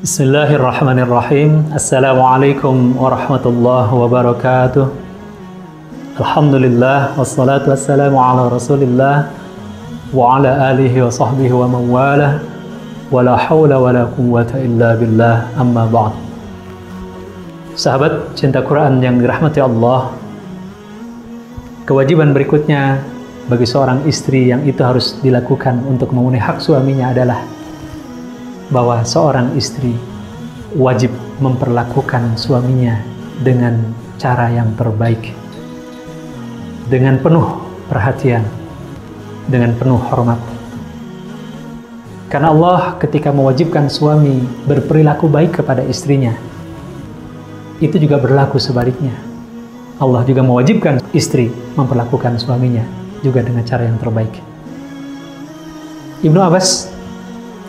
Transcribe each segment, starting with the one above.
Bismillahirrahmanirrahim. Assalamualaikum warahmatullahi wabarakatuh. Alhamdulillah wassalatu wassalamu ala Rasulillah wa ala alihi wa sahbihi wa man walah. Wala haula wala quwwata illa billah, amma ba'd. Sahabat cinta Quran yang dirahmati Allah, kewajiban berikutnya bagi seorang istri yang itu harus dilakukan untuk memenuhi hak suaminya adalah bahwa seorang istri wajib memperlakukan suaminya dengan cara yang terbaik, dengan penuh perhatian, dengan penuh hormat. Karena Allah ketika mewajibkan suami berperilaku baik kepada istrinya, itu juga berlaku sebaliknya. Allah juga mewajibkan istri memperlakukan suaminya juga dengan cara yang terbaik. Ibnu Abbas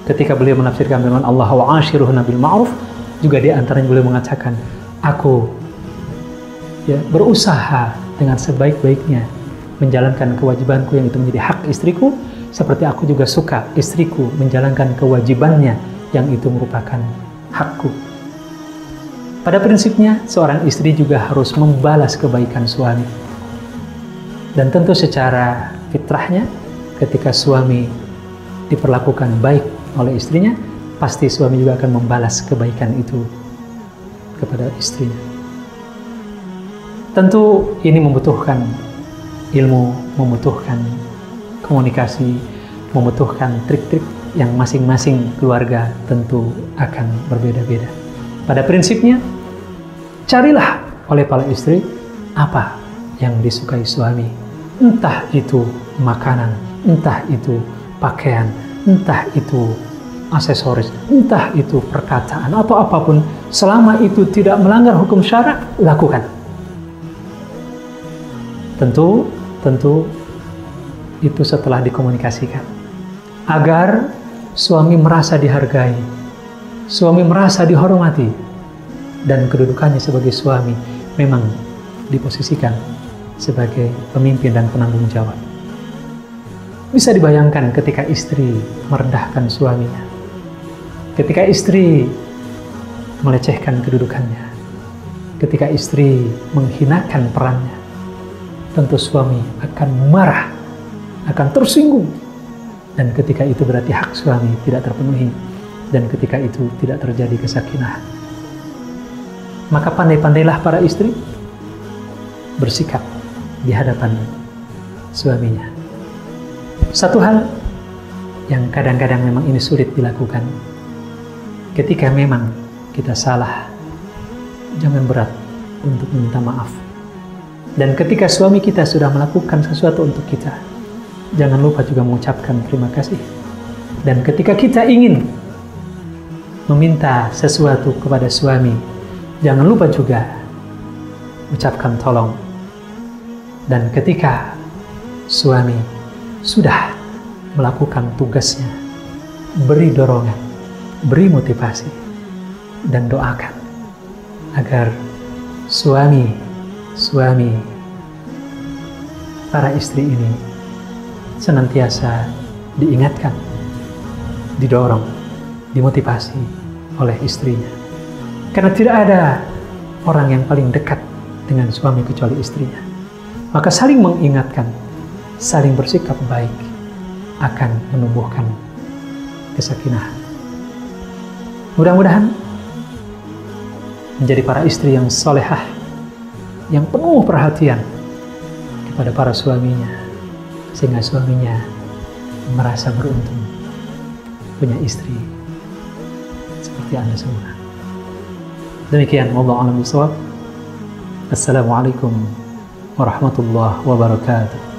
ketika beliau menafsirkan firman Allah wa ashiruhunna bil ma'ruf, juga di antaranya beliau mengatakan, aku berusaha dengan sebaik-baiknya menjalankan kewajibanku yang itu menjadi hak istriku, seperti aku juga suka istriku menjalankan kewajibannya yang itu merupakan hakku. Pada prinsipnya, seorang istri juga harus membalas kebaikan suami. Dan tentu secara fitrahnya, ketika suami diperlakukan baik oleh istrinya, pasti suami juga akan membalas kebaikan itu kepada istrinya. Tentu ini membutuhkan ilmu, membutuhkan komunikasi, membutuhkan trik-trik yang masing-masing keluarga tentu akan berbeda-beda. Pada prinsipnya, carilah oleh para istri apa yang disukai suami. Entah itu makanan, entah itu pakaian, entah itu aksesoris, entah itu perkataan atau apapun, selama itu tidak melanggar hukum syara, lakukan. Tentu itu setelah dikomunikasikan, agar suami merasa dihargai, suami merasa dihormati, dan kedudukannya sebagai suami memang diposisikan sebagai pemimpin dan penanggung jawab. Bisa dibayangkan ketika istri merendahkan suaminya, ketika istri melecehkan kedudukannya, ketika istri menghinakan perannya, tentu suami akan marah, akan tersinggung. Dan ketika itu berarti hak suami tidak terpenuhi, dan ketika itu tidak terjadi kesakinah. Maka pandai-pandailah para istri bersikap di hadapan suaminya. Satu hal yang kadang-kadang memang ini sulit dilakukan, ketika memang kita salah, jangan berat untuk meminta maaf. Dan ketika suami kita sudah melakukan sesuatu untuk kita, jangan lupa juga mengucapkan terima kasih. Dan ketika kita ingin meminta sesuatu kepada suami, jangan lupa juga ucapkan tolong. Dan ketika suami sudah melakukan tugasnya, beri dorongan, beri motivasi, dan doakan agar suami para istri ini senantiasa diingatkan, didorong, dimotivasi oleh istrinya. Karena tidak ada orang yang paling dekat dengan suami kecuali istrinya. Maka saling mengingatkan, saling bersikap baik akan menumbuhkan kesakinah. Mudah-mudahan menjadi para istri yang solehah, yang penuh perhatian kepada para suaminya, sehingga suaminya merasa beruntung punya istri seperti Anda semua. Demikian, wallahu a'lam bishawab. Assalamualaikum warahmatullahi wabarakatuh.